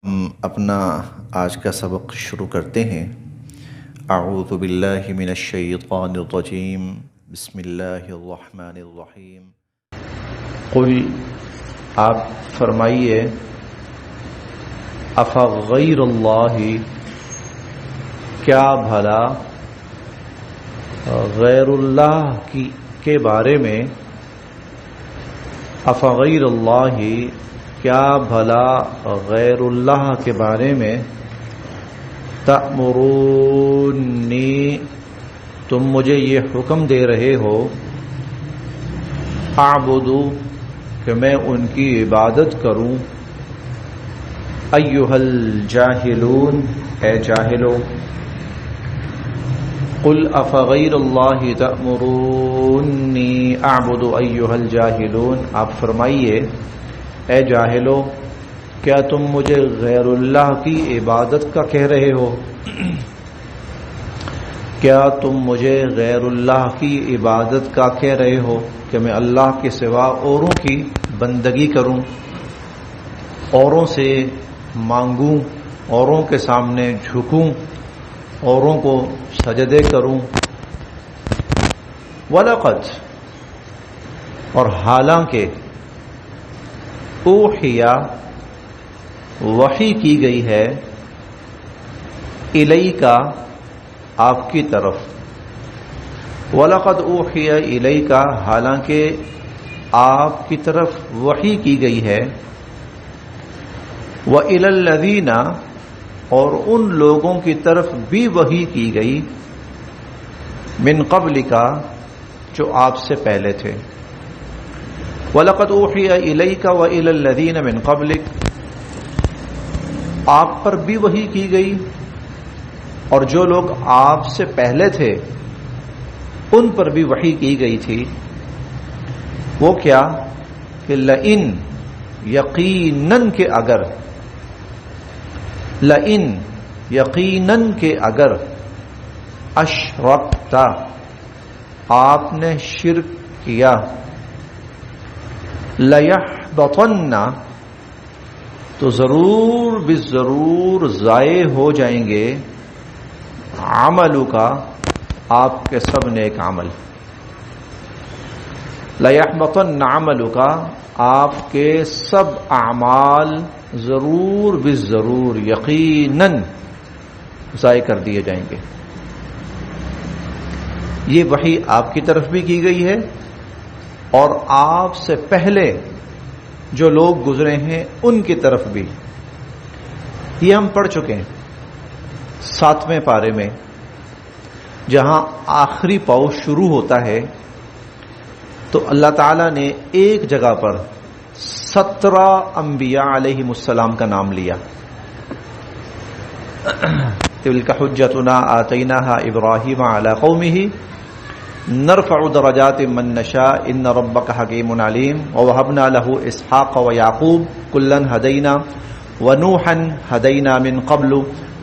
ہم اپنا آج کا سبق شروع کرتے ہیں۔ اعوذ باللہ من الشیطان الرجیم، بسم اللہ الرحمن الرحیم۔ قل، آپ فرمائیے، افغیر اللہ، کیا بھلا غیر اللہ کے بارے میں، افغیر اللہ، کیا بھلا غیر اللہ کے بارے میں، تأمرونی، تم مجھے یہ حکم دے رہے ہو، اعبدو، کہ میں ان کی عبادت کروں، ایھا الجاہلون، اے جاہلو، قل افغیر اللہ تأمرونی اعبد ایھا الجاہلون، آپ فرمائیے، اے جاہلو، کیا تم مجھے غیر اللہ کی عبادت کا کہہ رہے ہو؟ کیا تم مجھے غیر اللہ کی عبادت کا کہہ رہے ہو کہ میں اللہ کے سوا اوروں کی بندگی کروں، اوروں سے مانگوں، اوروں کے سامنے جھکوں، اوروں کو سجدے کروں؟ وَلَقَدْ، اور حالانکہ، اوحیا، وحی کی گئی ہے، الیک، آپ کی طرف، وَلَقَدْ اوحیا الیک، حالانکہ آپ کی طرف وحی کی گئی ہے، وَإِلَى الَّذِينَ، اور ان لوگوں کی طرف بھی وحی کی گئی، من قبلک، جو آپ سے پہلے تھے، وَلَقَدْ أُوحِيَ إِلَيْكَ وَإِلَى الَّذِينَ مِنْ قَبْلِكَ، آپ پر بھی وحی کی گئی اور جو لوگ آپ سے پہلے تھے ان پر بھی وحی کی گئی تھی۔ وہ کیا کہ لئن، یقیناً کہ اگر، لئن، یقیناً کہ اگر، اشرکت، آپ نے شرک کیا، لَيَحْبَطَنَّ، تو ضرور بالضرور ضائع ہو جائیں گے، عملک، آپ کے سب نیک عمل، لَيَحْبَطَنَّ عملک، آپ کے سب اعمال ضرور بالضرور، یقیناً ضائع کر دیے جائیں گے۔ یہ وحی آپ کی طرف بھی کی گئی ہے اور آپ سے پہلے جو لوگ گزرے ہیں ان کی طرف بھی۔ یہ ہم پڑھ چکے ہیں 7ویں پارے میں، جہاں آخری پاؤ شروع ہوتا ہے تو اللہ تعالیٰ نے ایک جگہ پر 17 انبیاء علیہم السلام کا نام لیا۔ تلک حجتنا آتیناها ابراہیم علی قومہ نرفع درجات من نشاء ان ربک حکیم علیم ووهبنا له اسحاق ویعقوب کلا ہدینا ونوحا ہدینا من قبل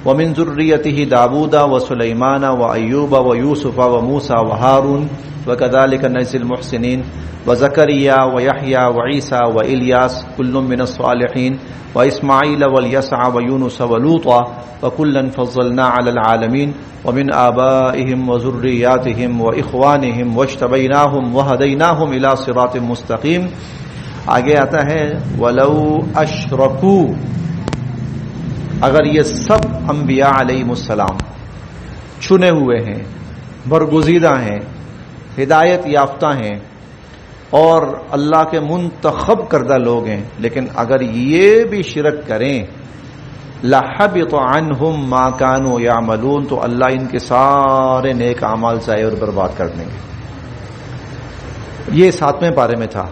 ومن ذریته داود وسلیمان وایوب ویوسف وموسى وهارون وكذلك نجزي المحسنين وزكريا ويحيى وعيسى وإلياس كل من الصالحين وإسماعيل واليسع ويونس ولوطا وكلا فضلنا على العالمين ومن آبائهم وذرياتهم وإخوانهم واجتبيناهم وهديناهم إلى صراط مستقيم۔ آگے آتا ہے وَلَوْ أَشْرَكُوا، اگر یہ سب انبیاء علیہم السلام چنے ہوئے ہیں، برگزیدہ ہیں، ہدایت یافتہ ہیں اور اللہ کے منتخب کردہ لوگ ہیں، لیکن اگر یہ بھی شرک کریں، لَحَبِطَ عَنْهُمْ مَا كَانُوا يَعْمَلُونَ، تو اللہ ان کے سارے نیک اعمال ضائع اور برباد کر دیں گے۔ یہ 7ویں پارے میں تھا۔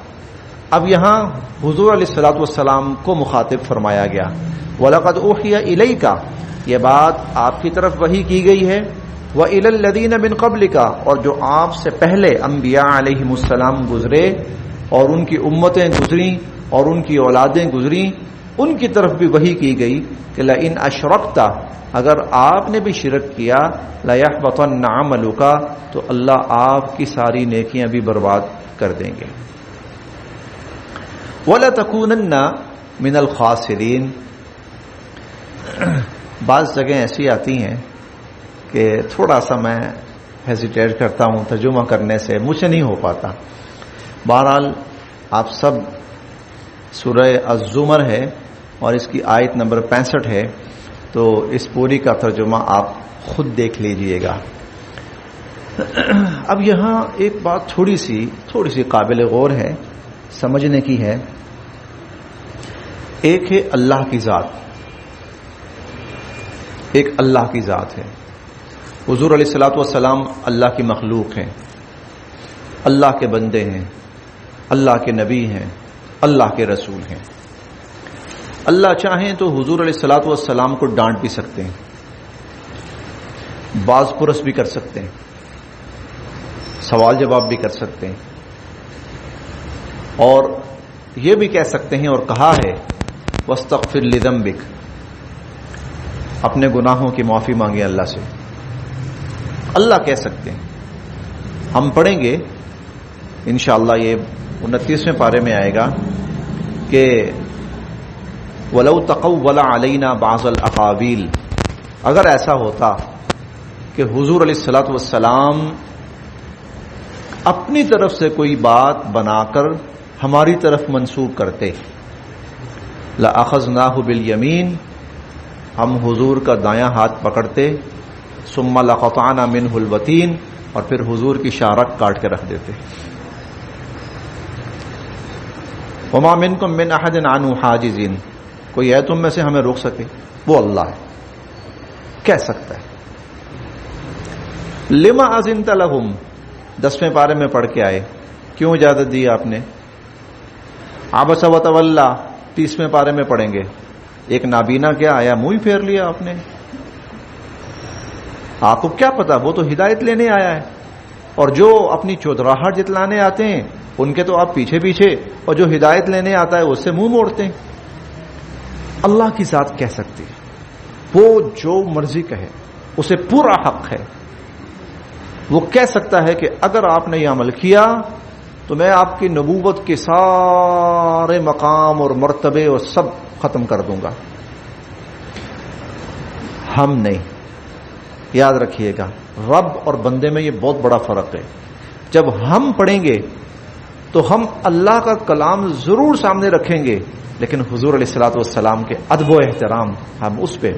اب یہاں حضور علیہ الصلوۃ والسلام کو مخاطب فرمایا گیا، وَلَقَدْ أُوحِيَ إِلَيْكَ، یہ بات آپ کی طرف وحی کی گئی ہے، وَإِلَى الَّذِينَ مِن قَبْلِكَ، اور جو آپ سے پہلے انبیاء علیہم السلام گزرے اور ان کی امتیں گزریں اور ان کی اولادیں گزریں، ان کی طرف بھی وحی کی گئی کہ لئن اشرکت، اگر آپ نے بھی شرک کیا، لَيَحْبَطَنَّ عَمَلُكَ، تو اللہ آپ کی ساری نیکیاں بھی برباد کر دیں گے۔ وَلَتَكُونَنَّ مِنَ الْخَاسِرِينَ، بعض جگہیں ایسی آتی ہیں کہ تھوڑا سا میں ہیزیٹیٹ کرتا ہوں ترجمہ کرنے سے، مجھ سے نہیں ہو پاتا. بہرحال آپ سب سورہ الزمر ہے اور اس کی آیت نمبر 65 ہے، تو اس پوری کا ترجمہ آپ خود دیکھ لیجئے گا. اب یہاں ایک بات تھوڑی سی قابل غور ہے، سمجھنے کی ہے. ایک ہے اللہ کی ذات، ایک اللہ کی ذات ہے. حضور علیہ الصلوۃ والسلام اللہ کی مخلوق ہیں، اللہ کے بندے ہیں، اللہ کے نبی ہیں، اللہ کے رسول ہیں. اللہ چاہیں تو حضور علیہ الصلوۃ والسلام کو ڈانٹ بھی سکتے ہیں، باز پرس بھی کر سکتے ہیں، سوال جواب بھی کر سکتے ہیں، اور یہ بھی کہہ سکتے ہیں، اور کہا ہے وَاسْتَغْفِرْ لِذَنبِكَ، اپنے گناہوں کی معافی مانگے اللہ سے. اللہ کہہ سکتے ہیں. ہم پڑھیں گے انشاءاللہ، یہ 29ویں پارے میں آئے گا کہ وَلَوْ تَقَوَّلَ عَلَيْنَا بَعْضَ الْأَقَاوِيلِ، اگر ایسا ہوتا کہ حضور علیہ الصلوۃ والسلام اپنی طرف سے کوئی بات بنا کر ہماری طرف منسوب کرتے، لَأَخَذْنَاهُ بِالْيَمِينِ، ہم حضور کا دایاں ہاتھ پکڑتے، ثُمَّ لَقَطَعْنَا مِنْهُ الْوَتِينَ، اور پھر حضور کی شارک کاٹ کے رکھ دیتے. وَمَا مِنْكُمْ مِنْ أَحَدٍ عَنْهُ حَاجِزِينَ، کوئی ہے تم میں سے ہمیں روک سکے؟ وہ اللہ ہے، کہہ سکتا ہے. لِمَا أَذِنْتَ لَهُمْ، 10ویں پارے میں پڑھ کے آئے، کیوں اجازت دی آپ نے؟ عَبَسَ وَتَوَلَّى 30ویں پارے میں پڑھیں گے، ایک نابینا کیا آیا منہ ہی پھیر لیا آپ نے. آپ کو کیا پتا، وہ تو ہدایت لینے آیا ہے، اور جو اپنی چودراہٹ جتلانے آتے ہیں ان کے تو آپ پیچھے پیچھے، اور جو ہدایت لینے آتا ہے اس سے منہ موڑتے ہیں. اللہ کی ذات کہہ سکتی ہے، وہ جو مرضی کہے، اسے پورا حق ہے. وہ کہہ سکتا ہے کہ اگر آپ نے یہ عمل کیا تو میں آپ کی نبوت کے سارے مقام اور مرتبے اور سب ختم کر دوں گا. ہم نہیں. یاد رکھیے گا، رب اور بندے میں یہ بہت بڑا فرق ہے. جب ہم پڑھیں گے تو ہم اللہ کا کلام ضرور سامنے رکھیں گے، لیکن حضور علیہ الصلوۃ والسلام کے ادب و احترام ہم اس پہ.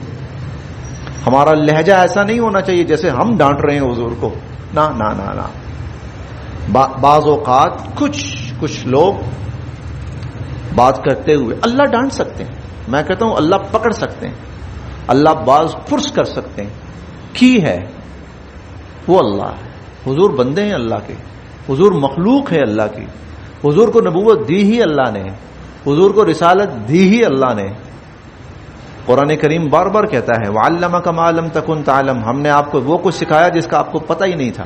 ہمارا لہجہ ایسا نہیں ہونا چاہیے جیسے ہم ڈانٹ رہے ہیں حضور کو. نہ نہ نہ نہ. بعض اوقات کچھ لوگ بات کرتے ہوئے اللہ ڈانٹ سکتے ہیں، میں کہتا ہوں اللہ پکڑ سکتے ہیں، اللہ باز پرس کر سکتے ہیں. کی ہے وہ اللہ ہے. حضور بندے ہیں اللہ کے، حضور مخلوق ہے اللہ کی. حضور کو نبوت دی ہی اللہ نے، حضور کو رسالت دی ہی اللہ نے. قرآن کریم بار بار کہتا ہے وَعَلَّمَكَ مَا لَمْ تَكُنْ تَعْلَمْ، ہم نے آپ کو وہ کچھ سکھایا جس کا آپ کو پتہ ہی نہیں تھا.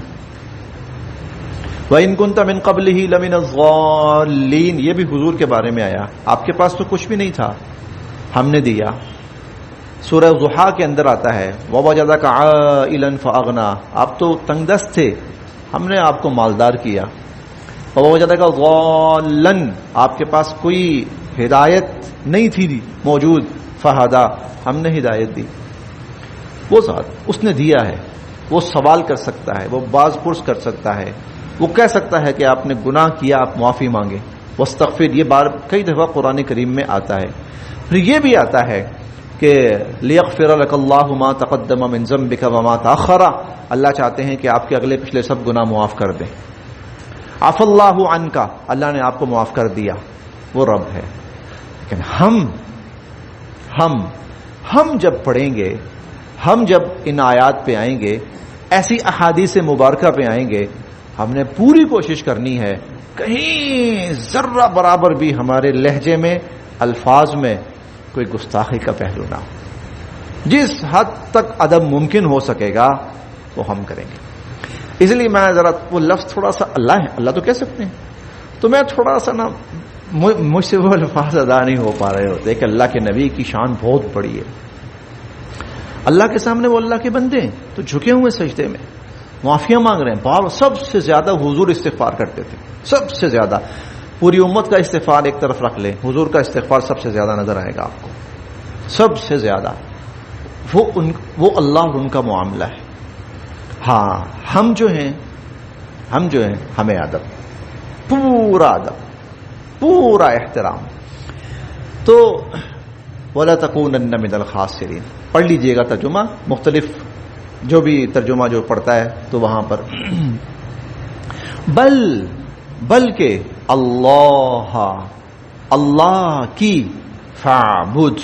وَإِن كُنْتَ مِن قَبْلِهِ لَمِنَ الضَّالِّينَ، یہ بھی حضور کے بارے میں آیا. آپ کے پاس تو کچھ بھی نہیں تھا، ہم نے دیا. سورہ ضحیٰ کے اندر آتا ہے وَوَجَدَكَ عَائِلًا فَأَغْنَىٰ، آپ تو تنگ دست تھے، ہم نے آپ کو مالدار کیا. وَوَجَدَكَ ضَالًّا، آپ کے پاس کوئی ہدایت نہیں تھی موجود، فَهَدَىٰ، ہم نے ہدایت دی. وہ ذات اس نے دیا ہے، وہ سوال کر سکتا ہے، وہ باز پرس کر سکتا ہے، وہ کہہ سکتا ہے کہ آپ نے گناہ کیا، آپ معافی مانگے. واستغفر، یہ بار کئی دفعہ قرآن کریم میں آتا ہے. پھر یہ بھی آتا ہے کہ لیغفر لک اللہ ما تقدم من ذنبک وما تاخر، اللہ چاہتے ہیں کہ آپ کے اگلے پچھلے سب گناہ معاف کر دیں. عفا اللہ عنک، اللہ نے آپ کو معاف کر دیا، وہ رب ہے. لیکن ہم جب پڑھیں گے، ہم جب ان آیات پہ آئیں گے، ایسی احادیث مبارکہ پہ آئیں گے، ہم نے پوری کوشش کرنی ہے کہیں ذرہ برابر بھی ہمارے لہجے میں، الفاظ میں کوئی گستاخی کا پہلو نہ ہو. جس حد تک ادب ممکن ہو سکے گا وہ ہم کریں گے. اس لیے میں ذرا وہ لفظ تھوڑا سا اللہ ہے، اللہ تو کہہ سکتے ہیں، تو میں تھوڑا سا نا مجھ سے وہ الفاظ ادا نہیں ہو پا رہے ہوتے کہ اللہ کے نبی کی شان بہت بڑی ہے. اللہ کے سامنے وہ اللہ کے بندے ہیں تو جھکے ہوئے سجدے میں معافیاں مانگ رہے ہیں. سب سے زیادہ حضور استغفار کرتے تھے، سب سے زیادہ. پوری امت کا استغفار ایک طرف رکھ لیں، حضور کا استغفار سب سے زیادہ نظر آئے گا آپ کو، سب سے زیادہ. وہ اللہ اور ان کا معاملہ ہے. ہاں ہم جو ہیں ہمیں ادب، پورا ادب، پورا احترام. تو وَلَا تَكُونَنَّ مِنَ الْخَاسِرِينَ پڑھ لیجئے گا ترجمہ، مختلف جو بھی ترجمہ جو پڑھتا ہے تو وہاں پر بلکہ اللہ کی فَاعْبُدْ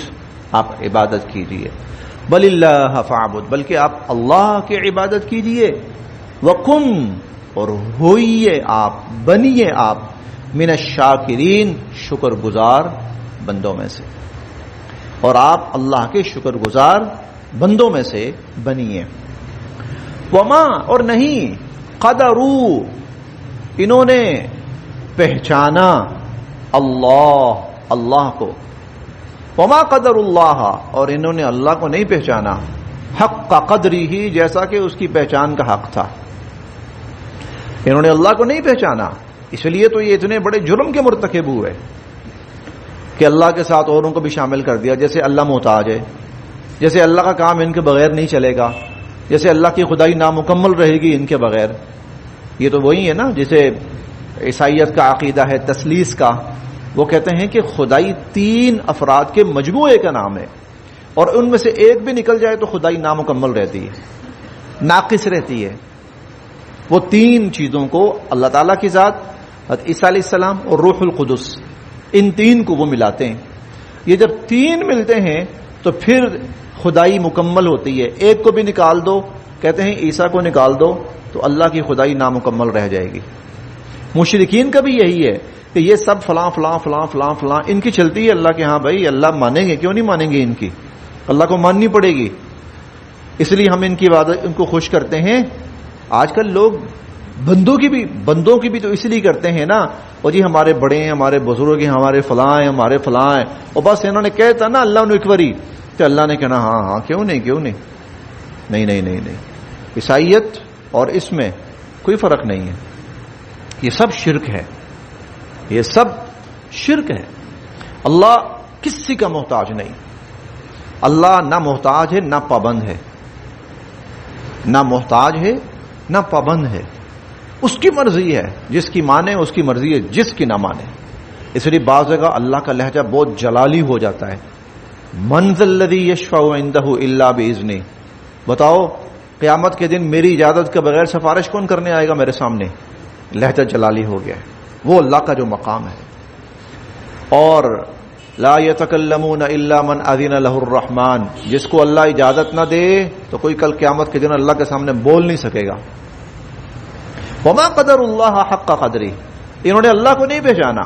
آپ عبادت کیجئے، بل اللہ فَاعْبُدْ بلکہ آپ اللہ کی عبادت کیجئے، وَكُن اور ہوئیے آپ، بنیے آپ، من الشاکرین شکر گزار بندوں میں سے، اور آپ اللہ کے شکر گزار بندوں میں سے بنیے. وما اور نہیں قدروا انہوں نے پہچانا اللہ کو، وما قدر اللہ اور انہوں نے اللہ کو نہیں پہچانا حق قدری ہی جیسا کہ اس کی پہچان کا حق تھا. انہوں نے اللہ کو نہیں پہچانا، اس لیے تو یہ اتنے بڑے جرم کے مرتکب ہوئے کہ اللہ کے ساتھ اوروں کو بھی شامل کر دیا. جیسے اللہ محتاج ہے، جیسے اللہ کا کام ان کے بغیر نہیں چلے گا، جیسے اللہ کی خدائی نامکمل رہے گی ان کے بغیر. یہ تو وہی ہے نا جسے عیسائیت کا عقیدہ ہے تثلیث کا. وہ کہتے ہیں کہ خدائی 3 افراد کے مجموعے کا نام ہے، اور ان میں سے ایک بھی نکل جائے تو خدائی نامکمل رہتی ہے، ناقص رہتی ہے. وہ 3 چیزوں کو اللہ تعالیٰ کی ذات، حضرت عیسیٰ علیہ السلام اور روح القدس، ان 3 کو وہ ملاتے ہیں. یہ جب 3 ملتے ہیں تو پھر خدائی مکمل ہوتی ہے. ایک کو بھی نکال دو، کہتے ہیں عیسیٰ کو نکال دو تو اللہ کی خدائی نامکمل رہ جائے گی. مشرکین کا بھی یہی ہے کہ یہ سب فلاں فلاں فلاں فلاں فلاں ان کی چلتی ہے اللہ کے ہاں. بھائی اللہ مانیں گے؟ کیوں نہیں مانیں گے؟ ان کی اللہ کو ماننی پڑے گی، اس لیے ہم ان کی عبادت ان کو خوش کرتے ہیں. آج کل لوگ بندوں کی بھی تو اس لیے کرتے ہیں نا، اور جی ہمارے بڑے ہیں، ہمارے بزرگ ہیں، ہمارے فلاں ہیں، ہمارے فلاں ہیں، اور بس انہوں نے کہتا نا اللہ نے اکبری تو اللہ نے کہنا ہاں کیوں نہیں. نہیں. عیسائیت اور اس میں کوئی فرق نہیں ہے. یہ سب شرک ہے، یہ سب شرک ہے. اللہ کسی کا محتاج نہیں. اللہ نہ محتاج ہے نہ پابند ہے، نہ محتاج ہے نہ پابند ہے. اس کی مرضی ہے، جس کی مانے اس کی مرضی ہے، جس کی نہ مانے. اس لیے بعض جگہ اللہ کا لہجہ بہت جلالی ہو جاتا ہے. من ذا الذی یشفع عندہ الا باذنہ. بتاؤ قیامت کے دن میری اجازت کے بغیر سفارش کون کرنے آئے گا میرے سامنے؟ لہجہ جلالی ہو گیا ہے. وہ اللہ کا جو مقام ہے. اور لا یتکلمون الا من اذن له الرحمن، جس کو اللہ اجازت نہ دے تو کوئی کل قیامت کے دن اللہ کے سامنے بول نہیں سکے گا. وما قدر اللہ حق قدری، انہوں نے اللہ کو نہیں پہچانا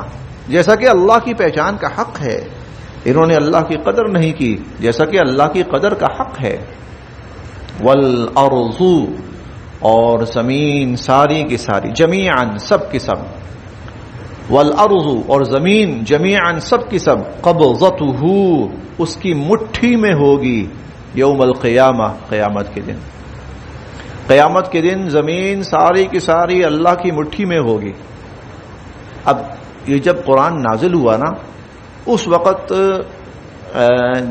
جیسا کہ اللہ کی پہچان کا حق ہے. انہوں نے اللہ کی قدر نہیں کی جیسا کہ اللہ کی قدر کا حق ہے. والارض اور زمین ساری کی ساری، جمیعا سب کی سب، والارض اور زمین جمیعا سب کی سب، قبضتہ اس کی مٹھی میں ہوگی، یوم القیامہ قیامت کے دن. قیامت کے دن زمین ساری کی ساری اللہ کی مٹھی میں ہوگی. اب یہ جب قرآن نازل ہوا نا، اس وقت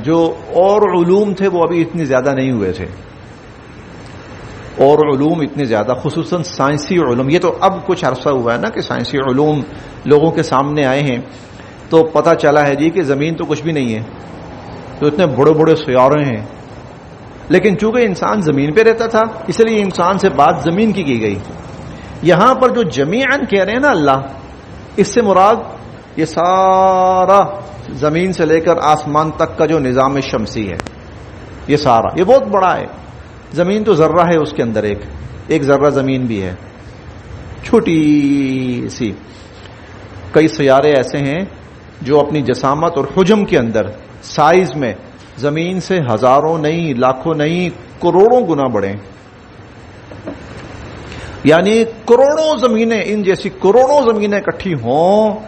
جو اور علوم تھے وہ ابھی اتنے زیادہ نہیں ہوئے تھے، اور علوم اتنے زیادہ، خصوصاً سائنسی علوم. یہ تو اب کچھ عرصہ ہوا ہے نا کہ سائنسی علوم لوگوں کے سامنے آئے ہیں، تو پتہ چلا ہے جی کہ زمین تو کچھ بھی نہیں ہے، تو اتنے بڑے بڑے سیارے ہیں. لیکن چونکہ انسان زمین پہ رہتا تھا اس لیے انسان سے بات زمین کی گئی. یہاں پر جو جمیعاً کہہ رہے ہیں نا اللہ، اس سے مراد یہ سارا زمین سے لے کر آسمان تک کا جو نظام شمسی ہے، یہ سارا، یہ بہت بڑا ہے. زمین تو ذرہ ہے، اس کے اندر ایک ذرہ زمین بھی ہے، چھوٹی سی. کئی سیارے ایسے ہیں جو اپنی جسامت اور حجم کے اندر، سائز میں زمین سے ہزاروں نہیں، لاکھوں نہیں، کروڑوں گنا بڑے. یعنی کروڑوں زمینیں، ان جیسی کروڑوں زمینیں اکٹھی ہوں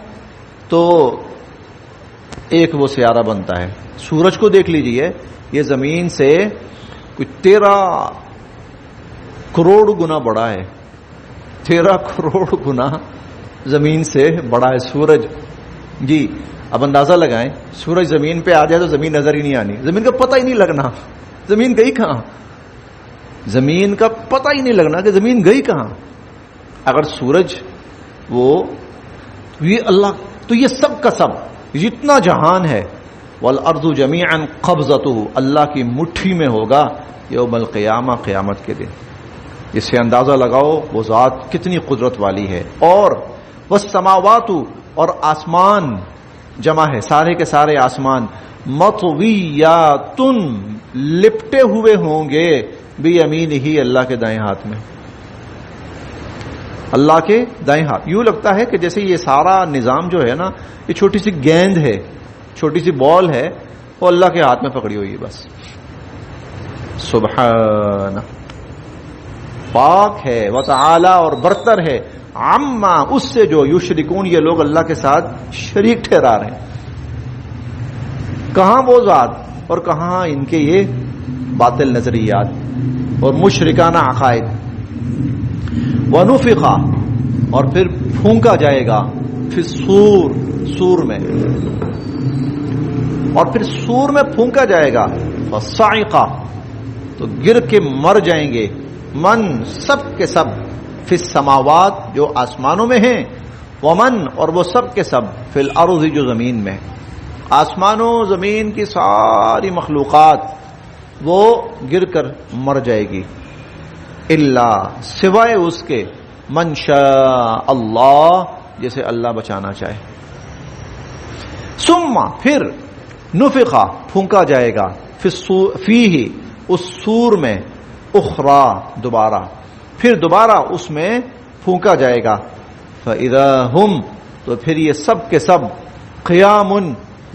تو ایک وہ سیارہ بنتا ہے. سورج کو دیکھ لیجئے، یہ زمین سے کوئی 13 کروڑ گنا بڑا ہے. 13 کروڑ گنا زمین سے بڑا ہے سورج. جی اب اندازہ لگائیں، سورج زمین پہ آ جائے تو زمین نظر ہی نہیں آنی، زمین کا پتہ ہی نہیں لگنا. زمین گئی کہاں؟ زمین کا پتہ ہی نہیں لگنا کہ زمین گئی کہاں. اگر سورج وہ یہ اللہ، تو یہ سب کا سب جتنا جہان ہے، والارض جميعا قبضته، اللہ کی مٹھی میں ہوگا یوم القیامہ، قیامت کے دن. اس سے اندازہ لگاؤ وہ ذات کتنی قدرت والی ہے. اور والسماوات، اور آسمان جمع ہے سارے کے سارے آسمان، مطویات، لپٹے ہوئے ہوں گے بیمینہ، اللہ کے دائیں ہاتھ میں. اللہ کے دائیں ہاتھ. یوں لگتا ہے کہ جیسے یہ سارا نظام جو ہے نا، یہ چھوٹی سی گیند ہے، چھوٹی سی بال ہے، وہ اللہ کے ہاتھ میں پکڑی ہوئی ہے بس. سبحان، پاک ہے، وتعالی، اور برتر ہے، عما، اس سے جو یشرکون، یہ لوگ اللہ کے ساتھ شریک ٹھہرا رہے ہیں. کہاں وہ ذات اور کہاں ان کے یہ باطل نظریات اور مشرکانہ عقائد. وَنُفِخَ، اور پھر پھونکا جائے گا، پھر سور میں، اور پھر سور میں پھونکا جائے گا. فَصَعِقَ، تو گر کے مر جائیں گے، من، سب کے سب، فی السماوات، جو آسمانوں میں ہیں، ومن، اور وہ سب کے سب، فی الارض، جو زمین میں. آسمانوں زمین کی ساری مخلوقات وہ گر کر مر جائے گی، الا، سوائے اس کے، من شاء اللہ، جسے اللہ بچانا چاہے. ثم، پھر، نفخا، پھونکا جائے گا، فیہ، اس سور میں، اخرى، دوبارہ، پھر دوبارہ اس میں پھونکا جائے گا. فاذا ہم، تو پھر یہ سب کے سب، قیام،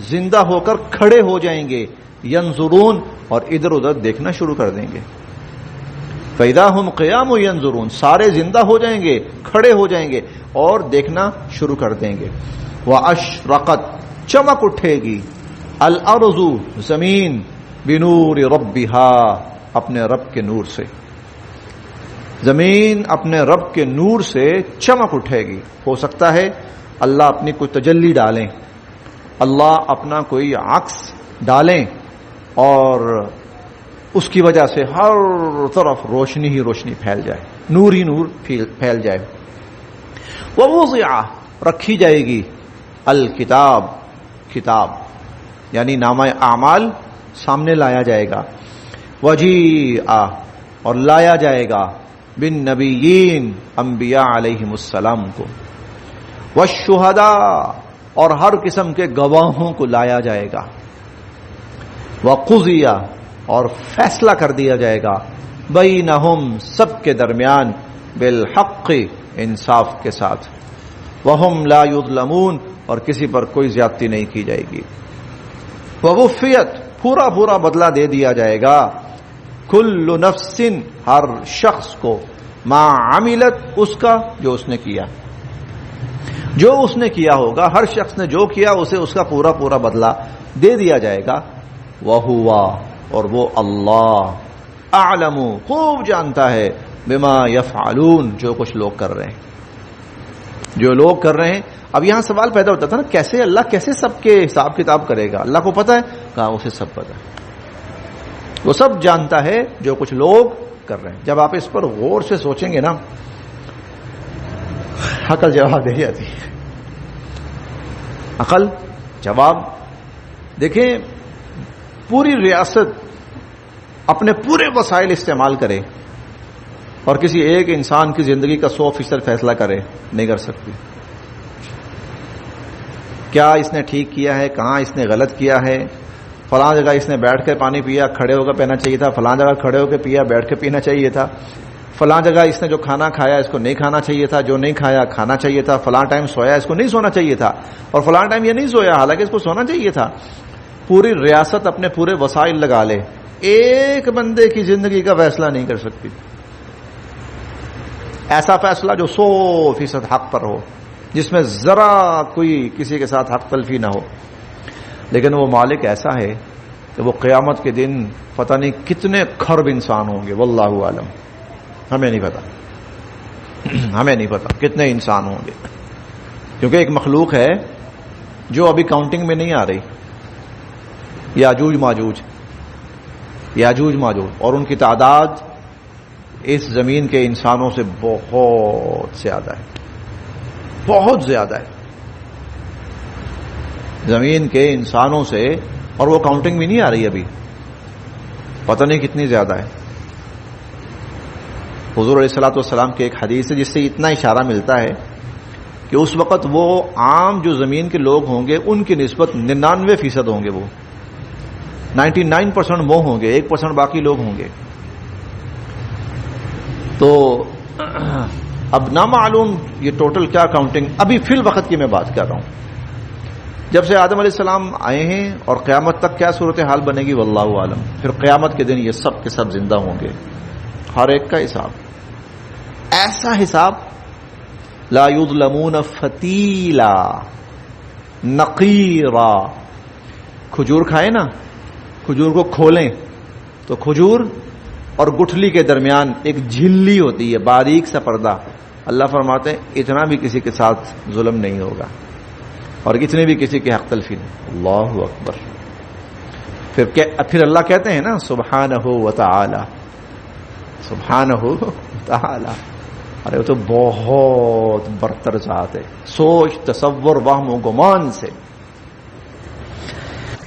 زندہ ہو کر کھڑے ہو جائیں گے، ینظرون، اور ادھر ادھر دیکھنا شروع کر دیں گے. فاذا ہم قیام ینظرون، سارے زندہ ہو جائیں گے، کھڑے ہو جائیں گے اور دیکھنا شروع کر دیں گے. واشرقت، چمک اٹھے گی، الارض، زمین، بنور ربہا، اپنے رب کے نور سے. زمین اپنے رب کے نور سے چمک اٹھے گی. ہو سکتا ہے اللہ اپنی کوئی تجلی ڈالیں، اللہ اپنا کوئی عکس ڈالیں، اور اس کی وجہ سے ہر طرف روشنی ہی روشنی پھیل جائے، نور ہی نور پھیل جائے. ووضع، رکھی جائے گی، الکتاب، کتاب، یعنی نامہ اعمال سامنے لایا جائے گا. وجیء، اور لایا جائے گا، بالنبیین، انبیاء علیہم السلام کو. والشہداء، اور ہر قسم کے گواہوں کو لایا جائے گا. وقضی، اور فیصلہ کر دیا جائے گا، بینہم، سب کے درمیان، بالحق، انصاف کے ساتھ. وہم لا یظلمون، اور کسی پر کوئی زیادتی نہیں کی جائے گی. ووفیت، پورا پورا بدلہ دے دیا جائے گا، کل نفس، ہر شخص کو، ما عملت، اس کا جو اس نے کیا، جو اس نے کیا ہوگا، ہر شخص نے جو کیا اسے اس کا پورا پورا بدلہ دے دیا جائے گا. وَهُوَ، اور وہ اللہ، اعلم، خوب جانتا ہے، بما یفعلون، جو کچھ لوگ کر رہے ہیں، جو لوگ کر رہے ہیں. اب یہاں سوال پیدا ہوتا تھا نا، کیسے اللہ کیسے سب کے حساب کتاب کرے گا؟ اللہ کو پتہ ہے، کہا اسے سب پتہ ہے، وہ سب جانتا ہے جو کچھ لوگ کر رہے ہیں. جب آپ اس پر غور سے سوچیں گے نا، عقل جواب دے جاتی ہے. عقل جواب. دیکھیں، پوری ریاست اپنے پورے وسائل استعمال کرے اور کسی ایک انسان کی زندگی کا 100% فیصلہ کرے، نہیں کر سکتی. کیا اس نے ٹھیک کیا ہے، کہاں اس نے غلط کیا ہے، فلاں جگہ اس نے بیٹھ کے پانی پیا، کھڑے ہو کر پینا چاہیے تھا، فلاں جگہ کھڑے ہو کے پیا، بیٹھ کے پینا چاہیے تھا، فلاں جگہ اس نے جو کھانا کھایا اس کو نہیں کھانا چاہیے تھا، جو نہیں کھایا کھانا چاہیے تھا، فلاں ٹائم سویا اس کو نہیں سونا چاہیے تھا، اور فلاں ٹائم یہ نہیں سویا حالانکہ اس کو سونا چاہیے تھا. پوری ریاست اپنے پورے وسائل لگا لے، ایک بندے کی زندگی کا فیصلہ نہیں کر سکتی. ایسا فیصلہ جو 100% حق پر ہو، جس میں ذرا کوئی کسی کے ساتھ حق تلفی نہ ہو. لیکن وہ مالک ایسا ہے کہ وہ قیامت کے دن پتہ نہیں کتنے کھرب انسان ہوں گے، واللہ عالم، ہمیں نہیں پتا، ہمیں نہیں پتا کتنے انسان ہوں گے. کیونکہ ایک مخلوق ہے جو ابھی کاؤنٹنگ میں نہیں آ رہی، یاجوج ماجوج. یاجوج ماجوج، اور ان کی تعداد اس زمین کے انسانوں سے بہت زیادہ ہے، بہت زیادہ ہے زمین کے انسانوں سے، اور وہ کاؤنٹنگ بھی نہیں آ رہی ابھی، پتہ نہیں کتنی زیادہ ہے۔ حضور علیہ الصلوۃ والسلام کی ایک حدیث ہے جس سے اتنا اشارہ ملتا ہے کہ اس وقت وہ عام جو زمین کے لوگ ہوں گے ان کی نسبت 99% ہوں گے، وہ 99% وہ ہوں گے، 1% باقی لوگ ہوں گے۔ تو اب نامعلوم یہ ٹوٹل کیا کاؤنٹنگ، ابھی فی الوقت کی میں بات کر رہا ہوں، جب سے آدم علیہ السلام آئے ہیں اور قیامت تک کیا صورتحال بنے گی واللہ عالم۔ پھر قیامت کے دن یہ سب کے سب زندہ ہوں گے، ہر ایک کا حساب، ایسا حساب لا یظلمون فتیلا نقیرا۔ کھجور کھائے نا، کھجور کو کھولیں تو کھجور اور گٹھلی کے درمیان ایک جھلی ہوتی ہے، باریک سا پردہ۔ اللہ فرماتے ہیں اتنا بھی کسی کے ساتھ ظلم نہیں ہوگا، اور اتنے بھی کسی کے حق تلفی نہیں۔ اللہ اکبر۔ پھر اللہ کہتے ہیں نا سبحانہ و تعالی، سبحانہ و تعالی، ارے وہ تو بہت برتر ذات ہے، سوچ تصور وہم و گمان سے